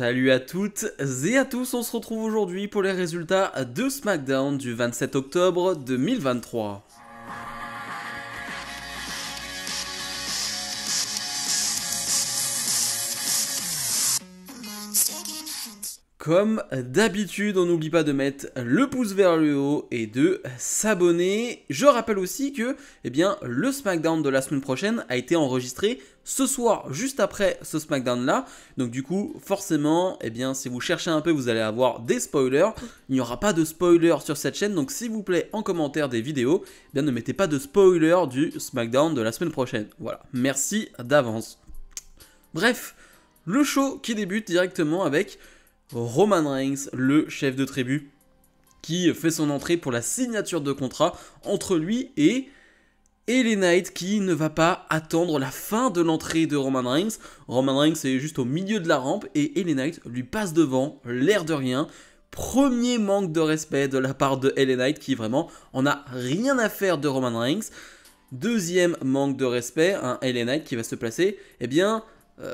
Salut à toutes et à tous, on se retrouve aujourd'hui pour les résultats de SmackDown du 27 octobre 2023. Comme d'habitude, on n'oublie pas de mettre le pouce vers le haut et de s'abonner. Je rappelle aussi que le SmackDown de la semaine prochaine a été enregistré ce soir, juste après ce SmackDown là. Donc du coup, forcément, si vous cherchez un peu, vous allez avoir des spoilers. Il n'y aura pas de spoilers sur cette chaîne, donc s'il vous plaît, en commentaire des vidéos, ne mettez pas de spoilers du SmackDown de la semaine prochaine. Voilà, merci d'avance. Bref, le show qui débute directement avec Roman Reigns, le chef de tribu, qui fait son entrée pour la signature de contrat entre lui et LA Knight, qui ne va pas attendre la fin de l'entrée de Roman Reigns. Roman Reigns est juste au milieu de la rampe et LA Knight lui passe devant, l'air de rien. Premier manque de respect de la part de LA Knight, qui vraiment en a rien à faire de Roman Reigns. Deuxième manque de respect, LA Knight qui va se placer,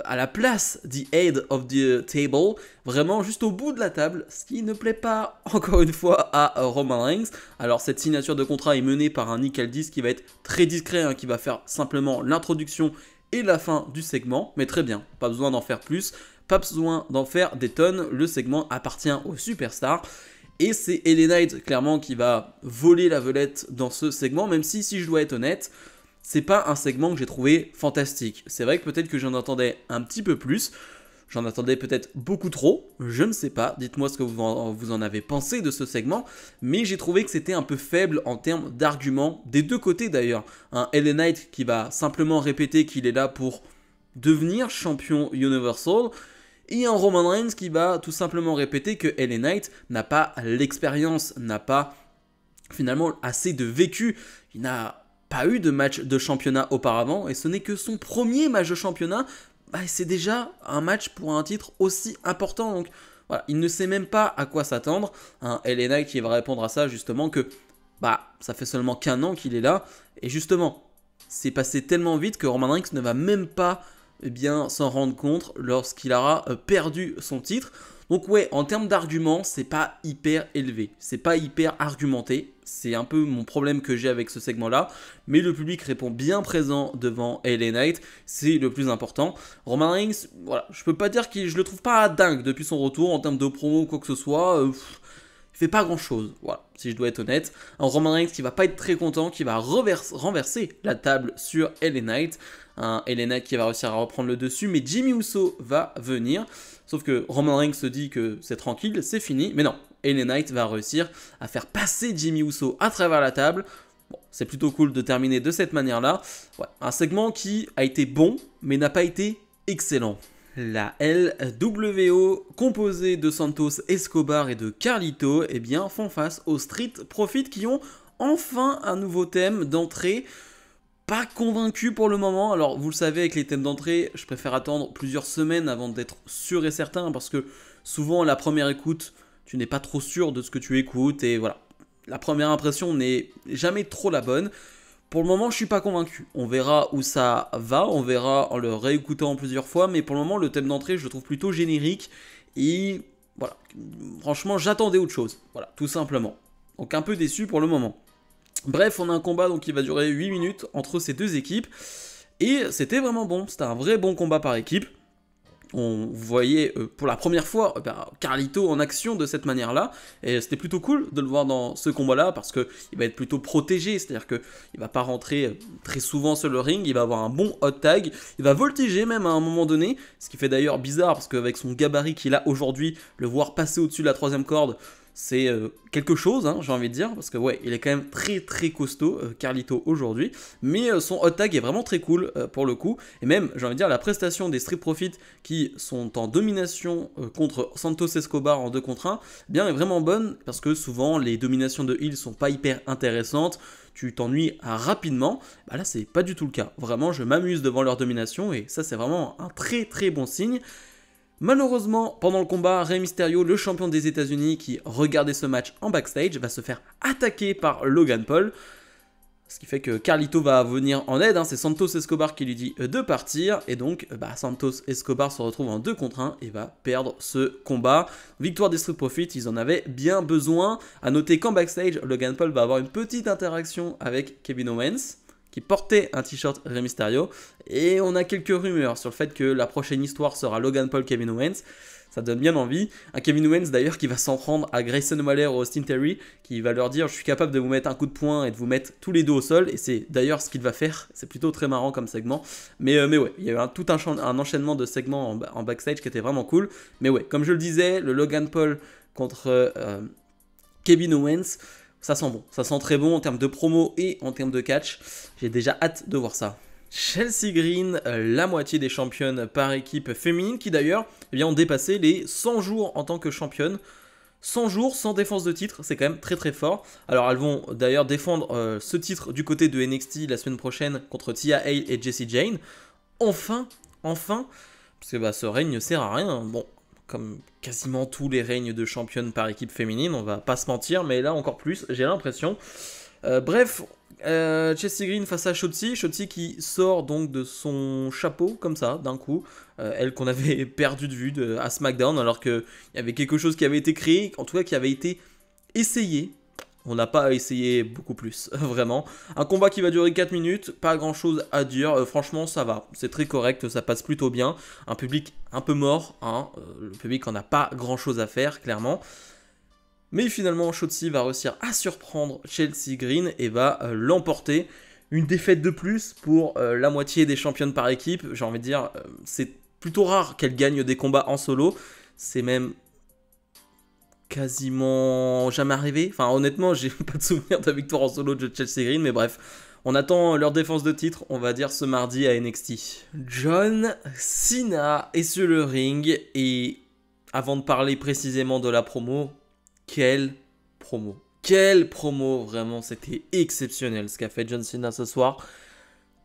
à la place the head of the table, vraiment juste au bout de la table, ce qui ne plaît pas encore une fois à Roman Reigns. Alors cette signature de contrat est menée par un Nick Aldis qui va être très discret, qui va faire simplement l'introduction et la fin du segment, mais très bien, pas besoin d'en faire plus, pas besoin d'en faire des tonnes, le segment appartient aux superstars. Et c'est LA Knight clairement qui va voler la vedette dans ce segment, même si je dois être honnête, c'est pas un segment que j'ai trouvé fantastique. C'est vrai que peut-être que j'en attendais un petit peu plus. J'en attendais peut-être beaucoup trop. Je ne sais pas. Dites-moi ce que vous en avez pensé de ce segment. Mais j'ai trouvé que c'était un peu faible en termes d'arguments. Des deux côtés d'ailleurs. Un LA Knight qui va simplement répéter qu'il est là pour devenir champion Universal. Et un Roman Reigns qui va tout simplement répéter que LA Knight n'a pas l'expérience, n'a pas finalement assez de vécu. Il n'a pas eu de match de championnat auparavant et ce n'est que son premier match de championnat. C'est déjà un match pour un titre aussi important, donc voilà, il ne sait même pas à quoi s'attendre. LA Knight qui va répondre à ça justement que ça fait seulement qu'un an qu'il est là et justement c'est passé tellement vite que Roman Reigns ne va même pas s'en rendre compte lorsqu'il aura perdu son titre. Donc ouais, en termes d'arguments, c'est pas hyper élevé, c'est pas hyper argumenté, c'est un peu mon problème que j'ai avec ce segment-là, mais le public répond bien présent devant LA Knight, c'est le plus important. Roman Reigns, voilà, je peux pas dire que je le trouve pas dingue depuis son retour en termes de promo ou quoi que ce soit, il fait pas grand-chose, voilà, si je dois être honnête. Un Roman Reigns qui va pas être très content, qui va renverser la table sur LA Knight, LA Knight qui va réussir à reprendre le dessus, mais Jimmy Uso va venir. Sauf que Roman Reigns se dit que c'est tranquille, c'est fini. Mais non, LA Knight va réussir à faire passer Jimmy Uso à travers la table. Bon, c'est plutôt cool de terminer de cette manière-là. Ouais, un segment qui a été bon, mais n'a pas été excellent. La LWO, composée de Santos Escobar et de Carlito, font face aux Street Profits qui ont enfin un nouveau thème d'entrée. Pas convaincu pour le moment. Alors vous le savez, avec les thèmes d'entrée, je préfère attendre plusieurs semaines avant d'être sûr et certain, parce que souvent la première écoute, tu n'es pas trop sûr de ce que tu écoutes et voilà. La première impression n'est jamais trop la bonne. Pour le moment, je suis pas convaincu. On verra où ça va, on verra en le réécoutant plusieurs fois, mais pour le moment, le thème d'entrée, je le trouve plutôt générique et voilà. Franchement, j'attendais autre chose. Voilà, tout simplement. Donc un peu déçu pour le moment. Bref, on a un combat qui va durer 8 minutes entre ces deux équipes. Et c'était vraiment bon, c'était un vrai bon combat par équipe. On voyait pour la première fois Carlito en action de cette manière-là. Et c'était plutôt cool de le voir dans ce combat-là parce qu'il va être plutôt protégé. C'est-à-dire qu'il ne va pas rentrer très souvent sur le ring. Il va avoir un bon hot tag. Il va voltiger même à un moment donné. Ce qui fait d'ailleurs bizarre parce qu'avec son gabarit qu'il a aujourd'hui, le voir passer au-dessus de la troisième corde, c'est quelque chose, j'ai envie de dire, parce que ouais, il est quand même très très costaud, Carlito aujourd'hui, mais son hot tag est vraiment très cool pour le coup, et même, j'ai envie de dire, la prestation des Street Profits qui sont en domination contre Santos Escobar en 2 contre 1, est vraiment bonne, parce que souvent, les dominations de heal sont pas hyper intéressantes, tu t'ennuies rapidement, là c'est pas du tout le cas, vraiment je m'amuse devant leur domination, et ça c'est vraiment un très très bon signe. Malheureusement, pendant le combat, Rey Mysterio, le champion des États-Unis qui regardait ce match en backstage, va se faire attaquer par Logan Paul. Ce qui fait que Carlito va venir en aide, hein, c'est Santos Escobar qui lui dit de partir, et donc Santos Escobar se retrouve en 2 contre 1 et va perdre ce combat. Victoire des Street Profits, ils en avaient bien besoin. A noter qu'en backstage, Logan Paul va avoir une petite interaction avec Kevin Owens, qui portait un t-shirt Rey Mysterio, et on a quelques rumeurs sur le fait que la prochaine histoire sera Logan Paul, Kevin Owens. Ça donne bien envie. Un Kevin Owens d'ailleurs qui va s'en prendre à Grayson Waller ou Austin Theory, qui va leur dire je suis capable de vous mettre un coup de poing et de vous mettre tous les deux au sol, et c'est d'ailleurs ce qu'il va faire. C'est plutôt très marrant comme segment. Mais ouais, il y a eu tout un enchaînement de segments en backstage qui était vraiment cool. Mais ouais, comme je le disais, le Logan Paul contre Kevin Owens, ça sent bon. Ça sent très bon en termes de promo et en termes de catch. J'ai déjà hâte de voir ça. Chelsea Green, la moitié des championnes par équipe féminine, qui d'ailleurs ont dépassé les 100 jours en tant que championne. 100 jours sans défense de titre, c'est quand même très très fort. Alors elles vont d'ailleurs défendre ce titre du côté de NXT la semaine prochaine contre Tia Hale et Jessie Jane. Enfin, parce que ce règne ne sert à rien. Bon, comme quasiment tous les règnes de championne par équipe féminine, on va pas se mentir, mais là encore plus, j'ai l'impression. Bref, Chelsea Green face à Shotzi qui sort donc de son chapeau comme ça d'un coup, elle qu'on avait perdu de vue à SmackDown, alors qu'il y avait quelque chose qui avait été créé, en tout cas qui avait été essayé. On n'a pas essayé beaucoup plus, vraiment. Un combat qui va durer 4 minutes, pas grand chose à dire, franchement ça va, c'est très correct, ça passe plutôt bien. Un public un peu mort, hein, le public en a pas grand chose à faire clairement. Mais finalement, Shotzi va réussir à surprendre Chelsea Green et va l'emporter. Une défaite de plus pour la moitié des championnes par équipe. J'ai envie de dire, c'est plutôt rare qu'elle gagne des combats en solo. C'est même quasiment jamais arrivé. Enfin, honnêtement, j'ai pas de souvenir de victoire en solo de Chelsea Green, mais bref. On attend leur défense de titre, on va dire ce mardi à NXT. John Cena est sur le ring et avant de parler précisément de la promo, quelle promo, vraiment, c'était exceptionnel ce qu'a fait John Cena ce soir.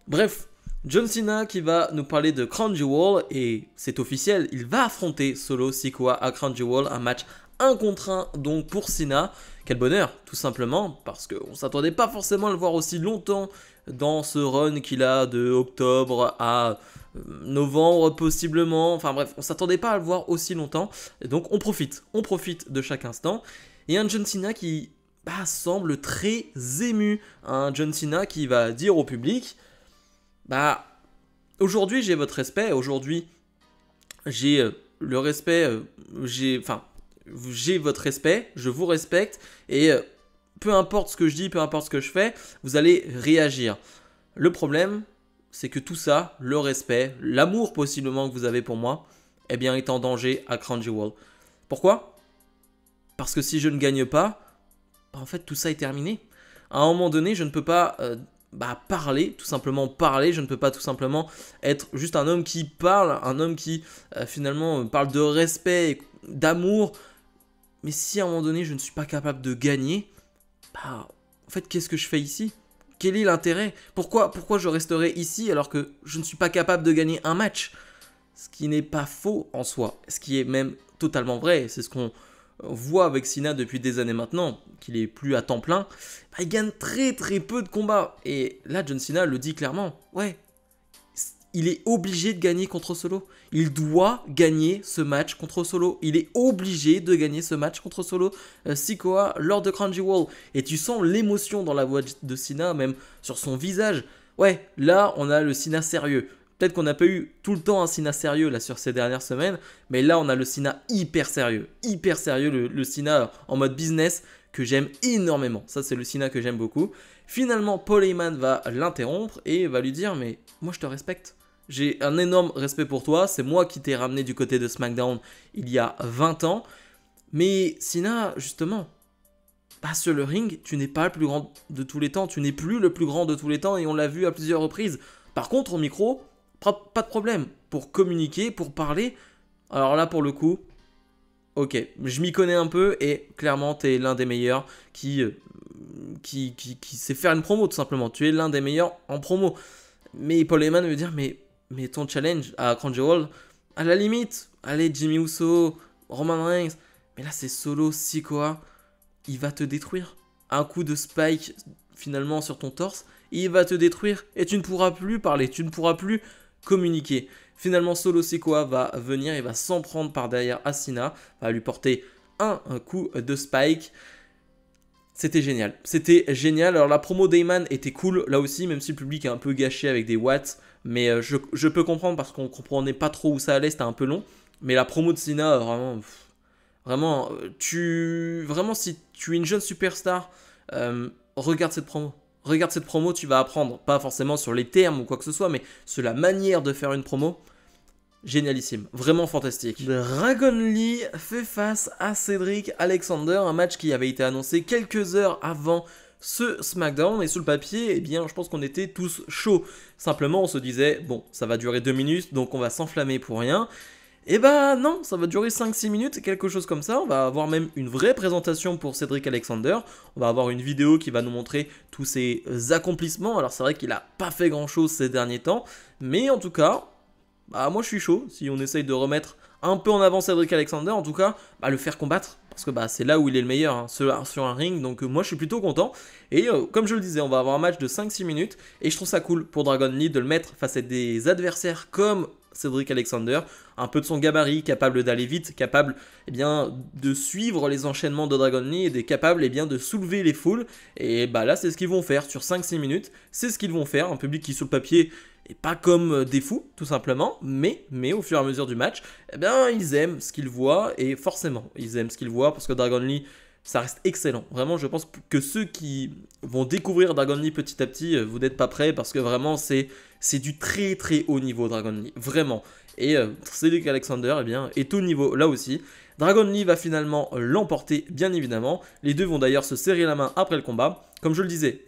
Bref, John Cena qui va nous parler de Crown Jewel, et c'est officiel, il va affronter Solo Sikoa à Crown Jewel, un match 1 contre 1 donc pour Cena. Quel bonheur, tout simplement, parce qu'on ne s'attendait pas forcément à le voir aussi longtemps dans ce run qu'il a de octobre à novembre possiblement. Enfin bref, on ne s'attendait pas à le voir aussi longtemps, et donc on profite de chaque instant. Et un John Cena qui semble très ému, un John Cena qui va dire au public, aujourd'hui j'ai votre respect, aujourd'hui j'ai le respect, j'ai votre respect, je vous respecte, et peu importe ce que je dis, peu importe ce que je fais, vous allez réagir. Le problème, c'est que tout ça, le respect, l'amour possiblement que vous avez pour moi, est en danger à Crown Jewel. Pourquoi ? Parce que si je ne gagne pas, en fait tout ça est terminé. À un moment donné, je ne peux pas parler, tout simplement parler, je ne peux pas tout simplement être juste un homme qui parle, un homme qui finalement parle de respect, d'amour. Mais si à un moment donné je ne suis pas capable de gagner, en fait qu'est-ce que je fais ici ? Quel est l'intérêt ? Pourquoi je resterai ici alors que je ne suis pas capable de gagner un match ? Ce qui n'est pas faux en soi, ce qui est même totalement vrai, c'est ce qu'on voit avec Cena depuis des années maintenant, qu'il est plus à temps plein, il gagne très très peu de combats. Et là John Cena le dit clairement, il est obligé de gagner contre Solo. Il doit gagner ce match contre Solo. Il est obligé de gagner ce match contre Solo Sikoa lors de Crown Jewel. Et tu sens l'émotion dans la voix de Cena, même sur son visage. Là, on a le Cena sérieux. Peut-être qu'on n'a pas eu tout le temps un Cena sérieux là sur ces dernières semaines, mais là, on a le Cena hyper sérieux. Hyper sérieux, le Cena en mode business que j'aime énormément. Ça, c'est le Cena que j'aime beaucoup. Finalement, Paul Heyman va l'interrompre et va lui dire « Mais moi, je te respecte. J'ai un énorme respect pour toi, c'est moi qui t'ai ramené du côté de SmackDown il y a 20 ans. Mais Cena, justement, sur le ring, tu n'es pas le plus grand de tous les temps, tu n'es plus le plus grand de tous les temps et on l'a vu à plusieurs reprises. Par contre, au micro, pas de problème. Pour communiquer, pour parler, alors là, pour le coup, ok, je m'y connais un peu et clairement, tu es l'un des meilleurs qui sait faire une promo tout simplement. Tu es l'un des meilleurs en promo. Mais Paul Heyman veut dire, mais ton challenge à Crown Jewel, à la limite, allez Jimmy Uso, Roman Reigns, mais là c'est Solo Sikoa, il va te détruire. Un coup de spike finalement sur ton torse, il va te détruire et tu ne pourras plus parler, tu ne pourras plus communiquer. Finalement, Solo Sikoa va venir, il va s'en prendre par derrière Asina, va lui porter un coup de spike. C'était génial, c'était génial. Alors la promo d'Heyman était cool là aussi, même si le public est un peu gâché avec des watts, mais je peux comprendre parce qu'on comprenait pas trop où ça allait, c'était un peu long. Mais la promo de Cena, vraiment, si tu es une jeune superstar, regarde cette promo. Regarde cette promo, tu vas apprendre, pas forcément sur les termes ou quoi que ce soit, mais sur la manière de faire une promo. Génialissime, vraiment fantastique. Dragon Lee fait face à Cedric Alexander, un match qui avait été annoncé quelques heures avant ce SmackDown, et sous le papier, eh bien, je pense qu'on était tous chauds. Simplement, on se disait, bon, ça va durer 2 minutes, donc on va s'enflammer pour rien. Et bah non, ça va durer 5-6 minutes, quelque chose comme ça. On va avoir même une vraie présentation pour Cedric Alexander. On va avoir une vidéo qui va nous montrer tous ses accomplissements. Alors c'est vrai qu'il n'a pas fait grand chose ces derniers temps, mais en tout cas, bah moi je suis chaud. Si on essaye de remettre un peu en avant Cedric Alexander, en tout cas, le faire combattre. Parce que c'est là où il est le meilleur, hein, sur un ring, donc moi je suis plutôt content. Et comme je le disais, on va avoir un match de 5-6 minutes, et je trouve ça cool pour Dragon Lee de le mettre face à des adversaires comme Cedric Alexander, un peu de son gabarit, capable d'aller vite, capable de suivre les enchaînements de Dragon Lee et capable de soulever les foules. Et là c'est ce qu'ils vont faire sur 5-6 minutes, c'est ce qu'ils vont faire, un public qui sur le papier et pas comme des fous, tout simplement, mais au fur et à mesure du match, ils aiment ce qu'ils voient, et forcément, ils aiment ce qu'ils voient, parce que Dragon Lee, ça reste excellent. Vraiment, je pense que ceux qui vont découvrir Dragon Lee petit à petit, vous n'êtes pas prêts, parce que vraiment, c'est du très très haut niveau, Dragon Lee, vraiment. Et Cedric Alexander, est au niveau là aussi. Dragon Lee va finalement l'emporter, bien évidemment. Les deux vont d'ailleurs se serrer la main après le combat. Comme je le disais,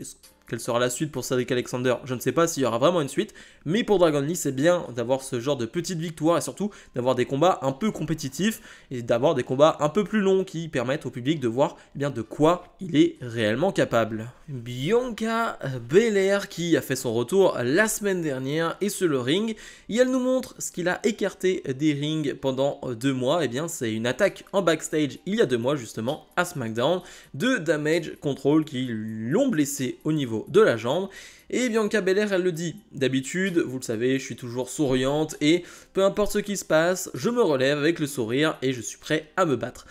quelle sera la suite pour Cedric Alexander? Je ne sais pas s'il y aura vraiment une suite, mais pour Dragon Lee, c'est bien d'avoir ce genre de petite victoire et surtout d'avoir des combats un peu compétitifs et d'avoir des combats un peu plus longs qui permettent au public de voir de quoi il est réellement capable. Bianca Belair qui a fait son retour la semaine dernière est sur le ring et elle nous montre ce qu'il a écarté des rings pendant 2 mois. C'est une attaque en backstage il y a 2 mois justement à SmackDown de Damage Control qui l'ont blessé au niveau de la jambe. Et Bianca Belair, elle le dit, d'habitude, vous le savez, je suis toujours souriante et peu importe ce qui se passe, je me relève avec le sourire et je suis prêt à me battre.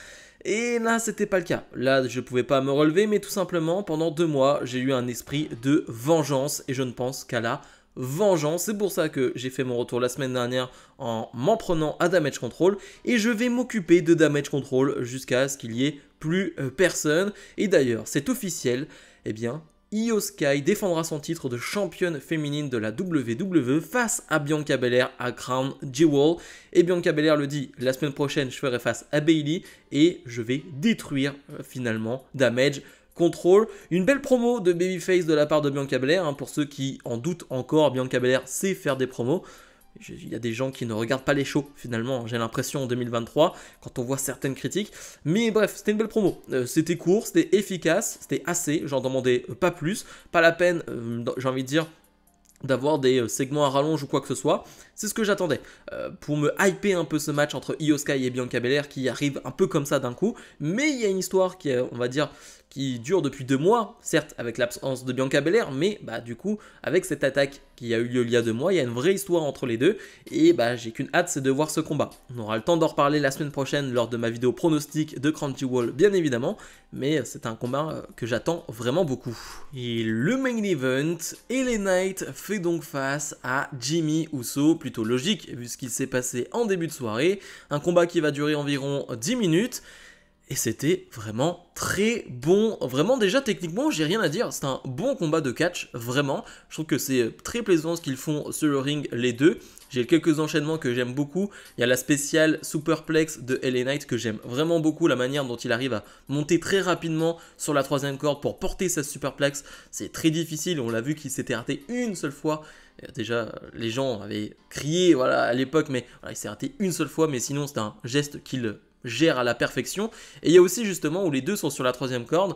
Et là, c'était pas le cas. Là, je pouvais pas me relever, mais tout simplement, pendant 2 mois, j'ai eu un esprit de vengeance et je ne pense qu'à la vengeance. C'est pour ça que j'ai fait mon retour la semaine dernière en m'en prenant à Damage Control et je vais m'occuper de Damage Control jusqu'à ce qu'il y ait plus personne. Et d'ailleurs, c'est officiel, Io Sky défendra son titre de championne féminine de la WWE face à Bianca Belair à Crown Jewel. Et Bianca Belair le dit, la semaine prochaine je ferai face à Bayley et je vais détruire finalement Damage Control. Une belle promo de Babyface de la part de Bianca Belair, pour ceux qui en doutent encore, Bianca Belair sait faire des promos. Il y a des gens qui ne regardent pas les shows finalement, j'ai l'impression en 2023, quand on voit certaines critiques. Mais bref, c'était une belle promo, c'était court, c'était efficace, c'était assez, j'en demandais pas plus. Pas la peine, j'ai envie de dire, d'avoir des segments à rallonge ou quoi que ce soit. C'est ce que j'attendais pour me hyper un peu ce match entre Io Sky et Bianca Belair qui arrive un peu comme ça d'un coup. Mais il y a une histoire qui, on va dire, qui dure depuis 2 mois, certes avec l'absence de Bianca Belair, mais du coup avec cette attaque qui a eu lieu il y a 2 mois, il y a une vraie histoire entre les deux et j'ai qu'une hâte, c'est de voir ce combat. On aura le temps d'en reparler la semaine prochaine lors de ma vidéo pronostic de Crown Jewel bien évidemment, mais c'est un combat que j'attends vraiment beaucoup. Et le main event, LA Knight fait donc face à Jimmy Uso, plutôt logique vu ce qui s'est passé en début de soirée, un combat qui va durer environ 10 minutes. Et c'était vraiment très bon, vraiment déjà techniquement j'ai rien à dire, c'est un bon combat de catch, vraiment. Je trouve que c'est très plaisant ce qu'ils font sur le ring les deux. J'ai quelques enchaînements que j'aime beaucoup, il y a la spéciale Superplex de LA Knight que j'aime vraiment beaucoup, la manière dont il arrive à monter très rapidement sur la 3e corde pour porter sa Superplex, c'est très difficile, on l'a vu qu'il s'était raté une seule fois. Déjà les gens avaient crié à l'époque, mais il s'est raté une seule fois, mais sinon c'était un geste qu'il gère à la perfection. Et il y a aussi justement où les deux sont sur la 3e corde,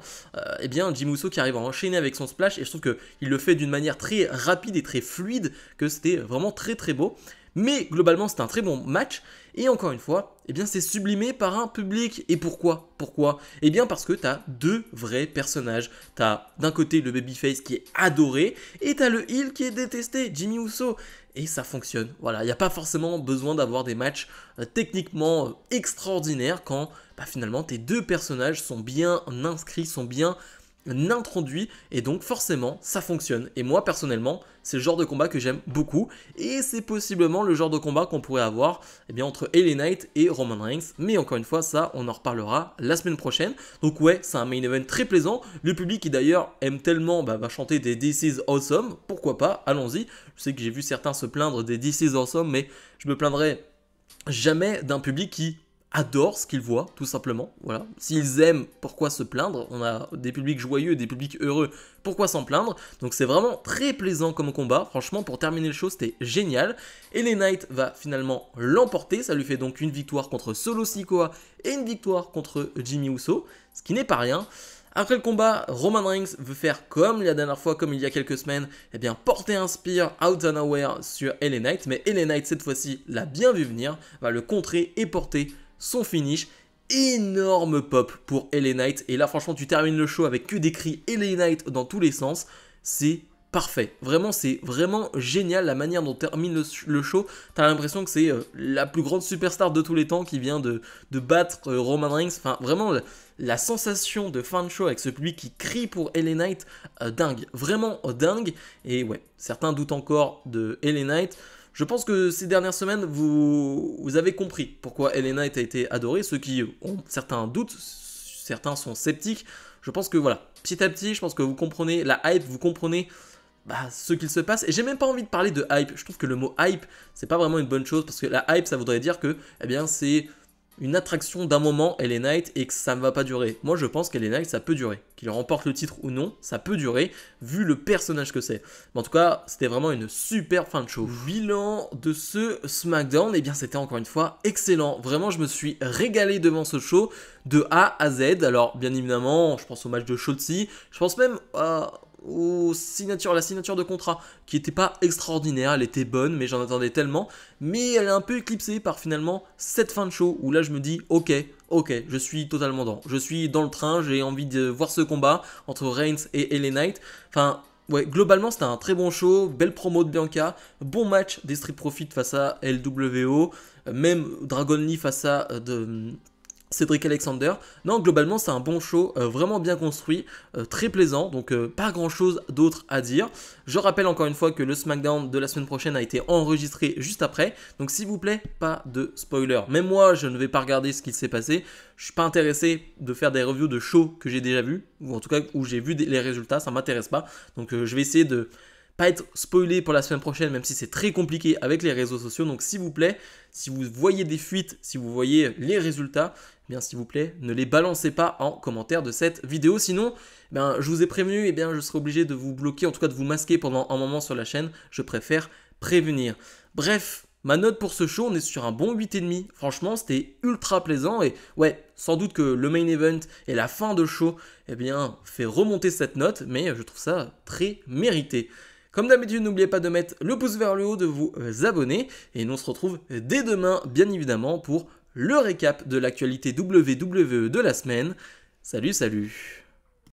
Jimmy Uso qui arrive à enchaîner avec son splash et je trouve qu'il le fait d'une manière très rapide et très fluide, que c'était vraiment très très beau. Mais globalement, c'était un très bon match. Et encore une fois, eh bien, c'est sublimé par un public. Et pourquoi? Pourquoi? Eh bien, parce que tu as deux vrais personnages. Tu as d'un côté le babyface qui est adoré, et tu as le heel qui est détesté, Jimmy Uso. Et ça fonctionne. Voilà, il n'y a pas forcément besoin d'avoir des matchs techniquement extraordinaires quand finalement tes deux personnages sont bien inscrits, sont bien introduit et donc forcément ça fonctionne. Et moi personnellement c'est le genre de combat que j'aime beaucoup et c'est possiblement le genre de combat qu'on pourrait avoir entre LA Knight et Roman Reigns, mais encore une fois ça on en reparlera la semaine prochaine. Donc ouais, c'est un main event très plaisant, le public qui d'ailleurs aime tellement va chanter des This is awesome, pourquoi pas, allons-y. Je sais que j'ai vu certains se plaindre des This is awesome, mais je me plaindrai jamais d'un public qui adore ce qu'ils voient, tout simplement. Voilà. S'ils aiment, pourquoi se plaindre? On a des publics joyeux, des publics heureux, pourquoi s'en plaindre? Donc c'est vraiment très plaisant comme combat. Franchement, pour terminer le show, c'était génial. Et LA Knight va finalement l'emporter. Ça lui fait donc une victoire contre Solo Sikoa et une victoire contre Jimmy Uso, ce qui n'est pas rien. Après le combat, Roman Reigns veut faire comme la dernière fois, comme il y a quelques semaines, porter un spear out of nowhere sur LA Knight, mais LA Knight cette fois-ci l'a bien vu venir, va le contrer et porter son finish. Énorme pop pour LA Knight, et là franchement tu termines le show avec que des cris LA Knight dans tous les sens, c'est parfait. Vraiment, c'est vraiment génial la manière dont termine le show. T'as l'impression que c'est la plus grande superstar de tous les temps qui vient de battre Roman Reigns. Enfin, vraiment, la sensation de fin de show avec ce public qui crie pour LA Knight, dingue. Vraiment dingue. Et ouais, certains doutent encore de LA Knight. Je pense que ces dernières semaines, vous avez compris pourquoi LA Knight a été adoré. Ceux qui ont certains doutes, certains sont sceptiques. Je pense que voilà, petit à petit, je pense que vous comprenez la hype, vous comprenez ce qu'il se passe. Et j'ai même pas envie de parler de hype. Je trouve que le mot hype, c'est pas vraiment une bonne chose parce que la hype, ça voudrait dire que c'est une attraction d'un moment LA Knight et que ça ne va pas durer. Moi, je pense qu'LA Knight, ça peut durer. Qu'il remporte le titre ou non, ça peut durer vu le personnage que c'est. Mais en tout cas, c'était vraiment une super fin de show. Bilan de ce SmackDown, c'était encore une fois excellent. Vraiment, je me suis régalé devant ce show de A à Z. Alors, bien évidemment, je pense au match de Shotzi. Je pense même la signature de contrat qui n'était pas extraordinaire, elle était bonne mais j'en attendais tellement, mais elle est un peu éclipsée par finalement cette fin de show où là je me dis ok, je suis totalement je suis dans le train, j'ai envie de voir ce combat entre Reigns et LA Knight. Enfin ouais, globalement c'était un très bon show, belle promo de Bianca, bon match des Street Profits face à LWO, même Dragon Lee face à Cedric Alexander. Non, globalement c'est un bon show, vraiment bien construit, très plaisant, donc pas grand chose d'autre à dire. Je rappelle encore une fois que le SmackDown de la semaine prochaine a été enregistré juste après, donc s'il vous plaît, pas de spoiler. Même moi, je ne vais pas regarder ce qu'il s'est passé, je suis pas intéressé de faire des reviews de shows que j'ai déjà vus, ou en tout cas où j'ai vu les résultats, ça m'intéresse pas, donc je vais essayer de pas être spoilé pour la semaine prochaine, même si c'est très compliqué avec les réseaux sociaux. Donc s'il vous plaît, si vous voyez des fuites, si vous voyez les résultats, s'il vous plaît, ne les balancez pas en commentaire de cette vidéo. Sinon, je vous ai prévenu, je serai obligé de vous bloquer, en tout cas de vous masquer pendant un moment sur la chaîne. Je préfère prévenir. Bref, ma note pour ce show, on est sur un bon 8,5. Franchement, c'était ultra plaisant. Et ouais, sans doute que le main event et la fin de show, fait remonter cette note. Mais je trouve ça très mérité. Comme d'habitude, n'oubliez pas de mettre le pouce vers le haut, de vous abonner. Et nous on se retrouve dès demain, bien évidemment, pour le récap de l'actualité WWE de la semaine. Salut, salut!